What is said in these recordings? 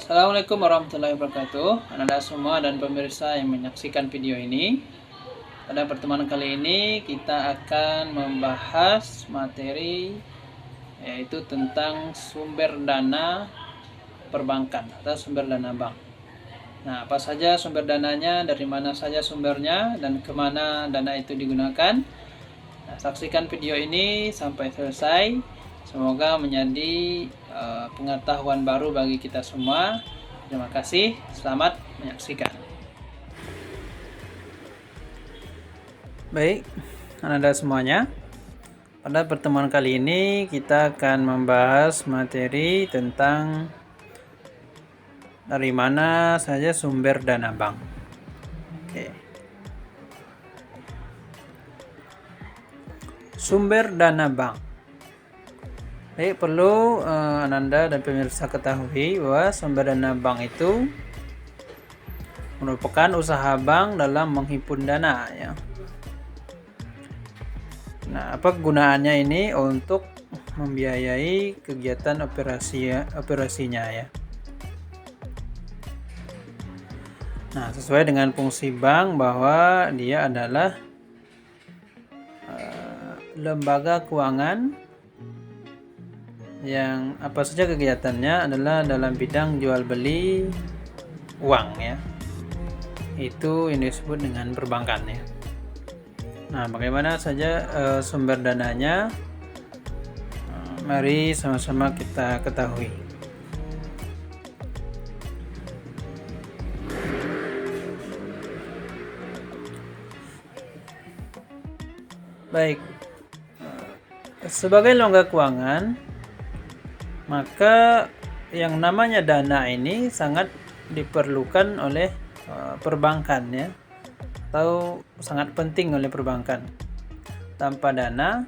Assalamualaikum warahmatullahi wabarakatuh, Anda semua dan pemirsa yang menyaksikan video ini. Pada pertemuan kali ini kita akan membahas materi yaitu tentang sumber dana perbankan atau sumber dana bank. Nah, apa saja sumber dananya, dari mana saja sumbernya, dan kemana dana itu digunakan. Nah, saksikan video ini sampai selesai. Semoga menjadi pengetahuan baru bagi kita semua. Terima kasih, selamat menyaksikan. Baik, Anda semuanya. Pada pertemuan kali ini kita akan membahas materi tentang dari mana saja sumber dana bank. Oke. Sumber dana bank. Baik, perlu Ananda dan pemirsa ketahui bahwa sumber dana bank itu merupakan usaha bank dalam menghimpun dana ya. Nah, apa kegunaannya ini? Untuk membiayai kegiatan operasinya ya. Nah, sesuai dengan fungsi bank bahwa dia adalah lembaga keuangan yang apa saja kegiatannya adalah dalam bidang jual beli uang ya. Itu yang disebut dengan perbankan ya. Nah, bagaimana saja sumber dananya? Mari sama-sama kita ketahui. Baik, sebagai lembaga keuangan, maka yang namanya dana ini sangat diperlukan oleh perbankan ya, atau sangat penting oleh perbankan. Tanpa dana,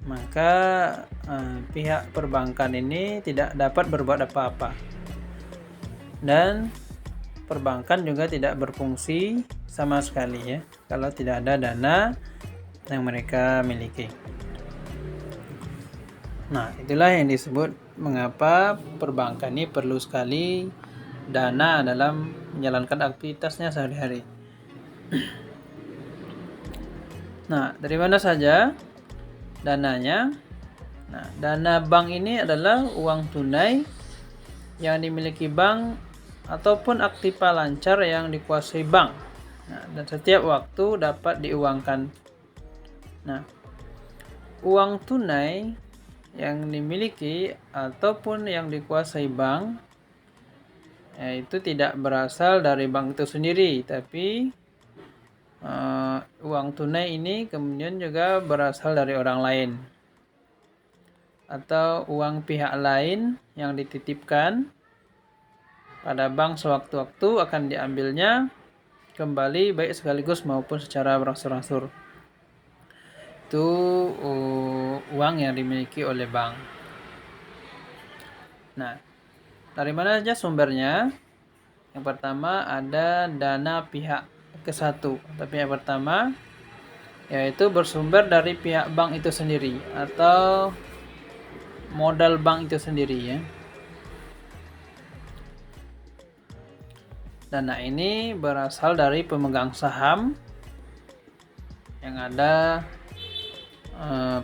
maka pihak perbankan ini tidak dapat berbuat apa-apa, dan perbankan juga tidak berfungsi sama sekali ya kalau tidak ada dana yang mereka miliki. Nah, itulah yang disebut mengapa perbankan ini perlu sekali dana dalam menjalankan aktivitasnya sehari-hari. Nah, dari mana saja dananya? Nah, dana bank ini adalah uang tunai yang dimiliki bank ataupun aktiva lancar yang dikuasai bank. Nah, dan setiap waktu dapat diuangkan. Nah, uang tunai yang dimiliki ataupun yang dikuasai bank itu tidak berasal dari bank itu sendiri, tapi uang tunai ini kemudian juga berasal dari orang lain atau uang pihak lain yang dititipkan pada bank sewaktu-waktu akan diambilnya kembali baik sekaligus maupun secara berangsur-angsur. Itu uang yang dimiliki oleh bank. Nah, dari mana saja sumbernya? Yang pertama ada dana pihak ke-1. Tapi yang pertama yaitu bersumber dari pihak bank itu sendiri atau modal bank itu sendiri ya. Dana ini berasal dari pemegang saham yang ada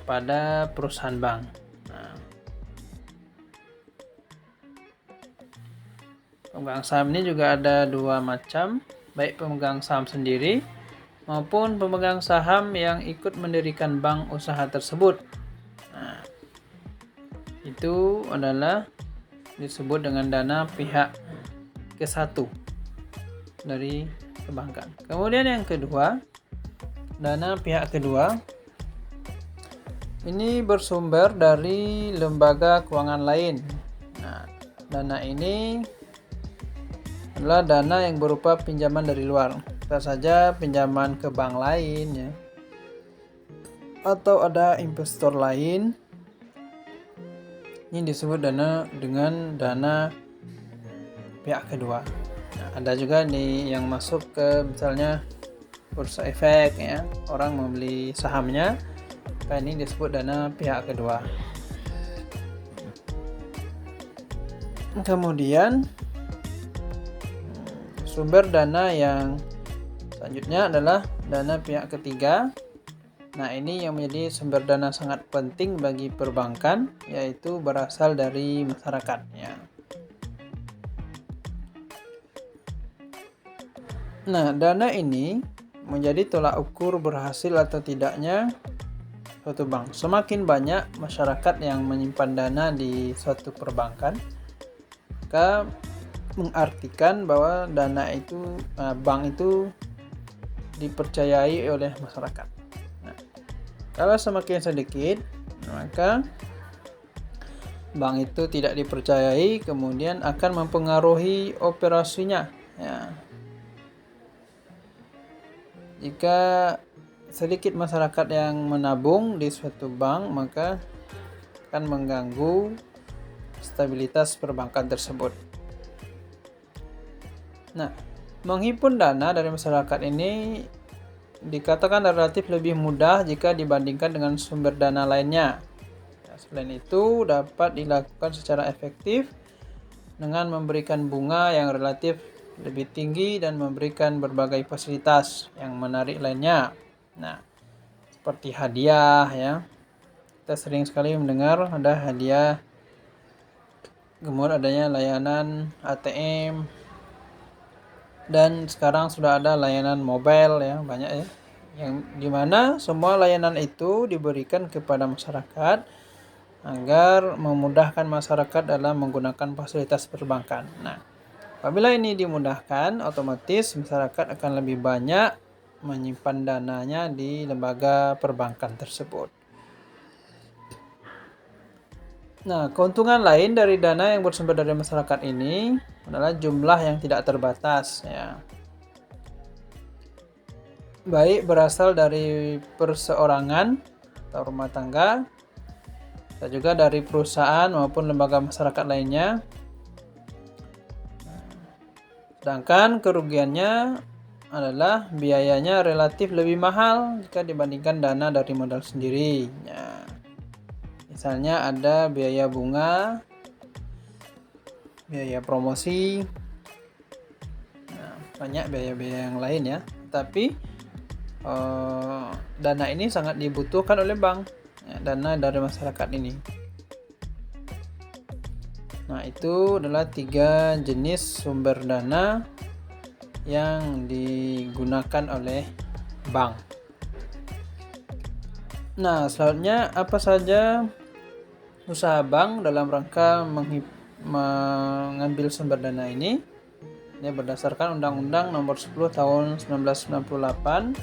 pada perusahaan bank. Nah, pemegang saham ini juga ada dua macam, baik pemegang saham sendiri maupun pemegang saham yang ikut mendirikan bank usaha tersebut. Nah, itu adalah disebut dengan dana pihak ke-1 dari perbankan. Kemudian yang kedua, dana pihak kedua ini bersumber dari lembaga keuangan lain. Nah, dana ini adalah dana yang berupa pinjaman dari luar. Bisa saja pinjaman ke bank lain ya, atau ada investor lain. Ini disebut dengan dana pihak kedua. Nah, ada juga nih yang masuk ke misalnya bursa efek ya, orang membeli sahamnya. Ini disebut dana pihak kedua. Kemudian sumber dana yang selanjutnya adalah dana pihak ketiga. Nah, ini yang menjadi sumber dana sangat penting bagi perbankan, yaitu berasal dari masyarakat ya. Nah, dana ini menjadi tolak ukur berhasil atau tidaknya suatu bank. Semakin banyak masyarakat yang menyimpan dana di suatu perbankan, maka mengartikan bahwa bank itu dipercayai oleh masyarakat. Nah, kalau semakin sedikit, maka bank itu tidak dipercayai, kemudian akan mempengaruhi operasinya ya. Jika sedikit masyarakat yang menabung di suatu bank, maka akan mengganggu stabilitas perbankan tersebut. Nah, menghimpun dana dari masyarakat ini dikatakan relatif lebih mudah jika dibandingkan dengan sumber dana lainnya. Selain itu, dapat dilakukan secara efektif dengan memberikan bunga yang relatif lebih tinggi dan memberikan berbagai fasilitas yang menarik lainnya. Nah, seperti hadiah ya. Kita sering sekali mendengar ada hadiah, kemudian adanya layanan ATM, dan sekarang sudah ada layanan mobile ya, banyak ya. Yang dimana semua layanan itu diberikan kepada masyarakat agar memudahkan masyarakat dalam menggunakan fasilitas perbankan. Nah, apabila ini dimudahkan, otomatis masyarakat akan lebih banyak menyimpan dananya di lembaga perbankan tersebut. Nah, keuntungan lain dari dana yang bersumber dari masyarakat ini adalah jumlah yang tidak terbatas ya. Baik berasal dari perseorangan atau rumah tangga, dan juga dari perusahaan maupun lembaga masyarakat lainnya. Sedangkan kerugiannya adalah biayanya relatif lebih mahal jika dibandingkan dana dari modal sendiri. Ya. Misalnya ada biaya bunga, biaya promosi, banyak biaya-biaya yang lain ya. Tapi dana ini sangat dibutuhkan oleh bank, ya, dana dari masyarakat ini. Nah, itu adalah 3 jenis sumber dana yang digunakan oleh bank. Nah, selanjutnya apa saja usaha bank dalam rangka mengambil sumber dana ini? Ini berdasarkan Undang-Undang Nomor 10 Tahun 1998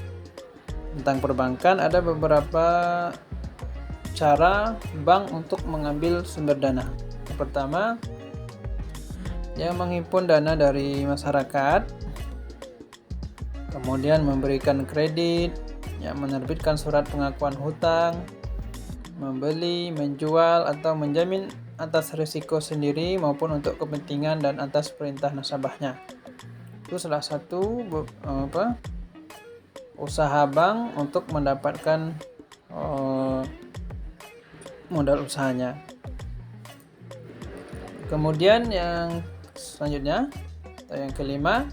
tentang perbankan. Ada beberapa cara bank untuk mengambil sumber dana. Yang pertama, dia menghimpun dana dari masyarakat, kemudian memberikan kredit, ya, menerbitkan surat pengakuan hutang, membeli, menjual, atau menjamin atas risiko sendiri maupun untuk kepentingan dan atas perintah nasabahnya. Itu salah satu usaha bank untuk mendapatkan modal usahanya. Kemudian yang selanjutnya atau yang kelima,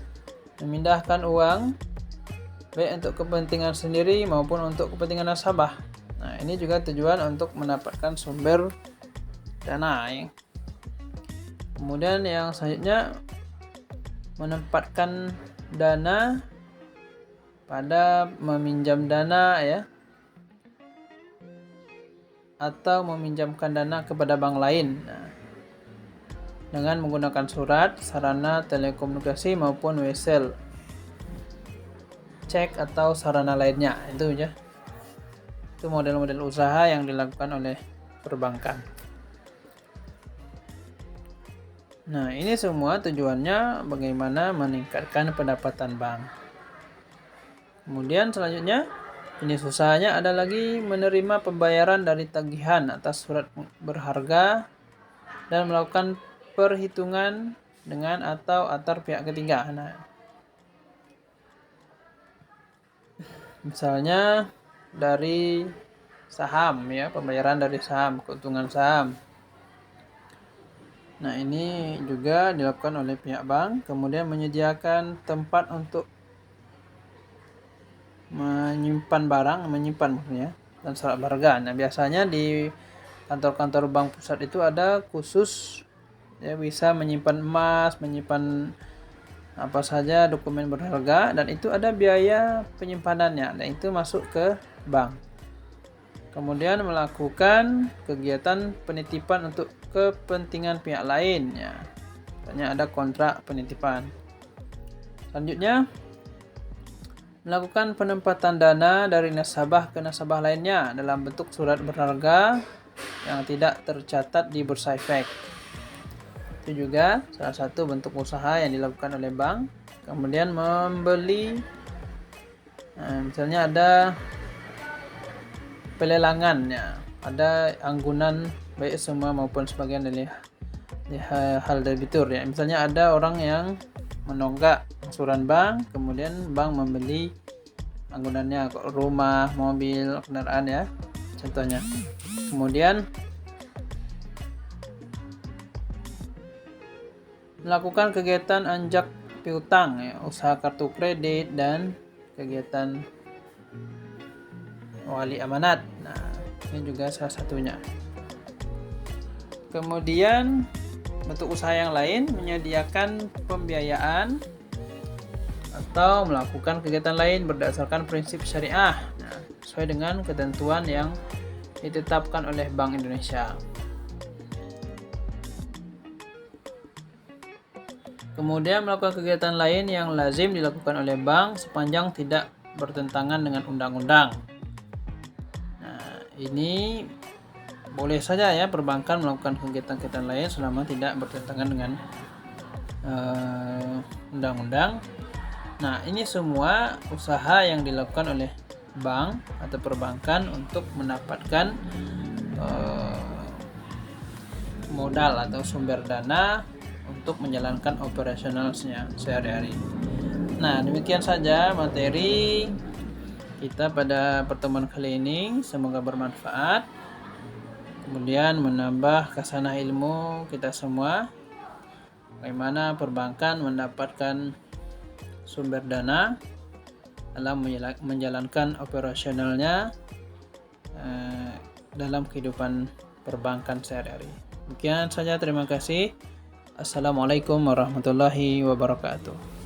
memindahkan uang baik untuk kepentingan sendiri maupun untuk kepentingan nasabah. Nah, ini juga tujuan untuk mendapatkan sumber dana ya. Kemudian yang selanjutnya, menempatkan dana pada meminjam dana ya, atau meminjamkan dana kepada bank lain. Nah, dengan menggunakan surat, sarana telekomunikasi maupun wesel, cek atau sarana lainnya. Itu ya. Itu model-model usaha yang dilakukan oleh perbankan. Nah, ini semua tujuannya bagaimana meningkatkan pendapatan bank. Kemudian selanjutnya, jenis usahanya ada lagi menerima pembayaran dari tagihan atas surat berharga dan melakukan perhitungan dengan atau antar pihak ketiga. Nah, misalnya dari saham ya, pembayaran dari saham, keuntungan saham. Nah, ini juga dilakukan oleh pihak bank, kemudian menyediakan tempat untuk menyimpan barang, maksudnya, dan surat berharga. Nah, biasanya di kantor-kantor bank pusat itu ada khusus ya, bisa menyimpan emas, menyimpan apa saja dokumen berharga, dan itu ada biaya penyimpanannya, dan itu masuk ke bank. Kemudian melakukan kegiatan penitipan untuk kepentingan pihak lain ya. Misalnya ada kontrak penitipan. Selanjutnya, melakukan penempatan dana dari nasabah ke nasabah lainnya dalam bentuk surat berharga yang tidak tercatat di Bursa Efek. Itu juga salah satu bentuk usaha yang dilakukan oleh bank. Kemudian membeli, misalnya ada pelelangan ya, ada anggunan baik semua maupun sebagian dari hal debitur ya. Misalnya ada orang yang menunggak angsuran bank, kemudian bank membeli anggunannya, rumah, mobil, kendaraan ya, contohnya. Kemudian melakukan kegiatan anjak piutang ya, usaha kartu kredit dan kegiatan wali amanat. Nah, ini juga salah satunya. Kemudian bentuk usaha yang lain menyediakan pembiayaan atau melakukan kegiatan lain berdasarkan prinsip syariah, nah, sesuai dengan ketentuan yang ditetapkan oleh Bank Indonesia. Kemudian melakukan kegiatan lain yang lazim dilakukan oleh bank sepanjang tidak bertentangan dengan undang-undang. Nah, ini boleh saja ya perbankan melakukan kegiatan-kegiatan lain selama tidak bertentangan dengan undang-undang. Nah, ini semua usaha yang dilakukan oleh bank atau perbankan untuk mendapatkan modal atau sumber dana untuk menjalankan operasionalnya sehari-hari. Nah, demikian saja materi kita pada pertemuan kali ini. Semoga bermanfaat. Kemudian menambah khasanah ilmu kita semua. Bagaimana perbankan mendapatkan sumber dana dalam menjalankan operasionalnya dalam kehidupan perbankan sehari-hari. Demikian saja, terima kasih. Assalamualaikum warahmatullahi wabarakatuh.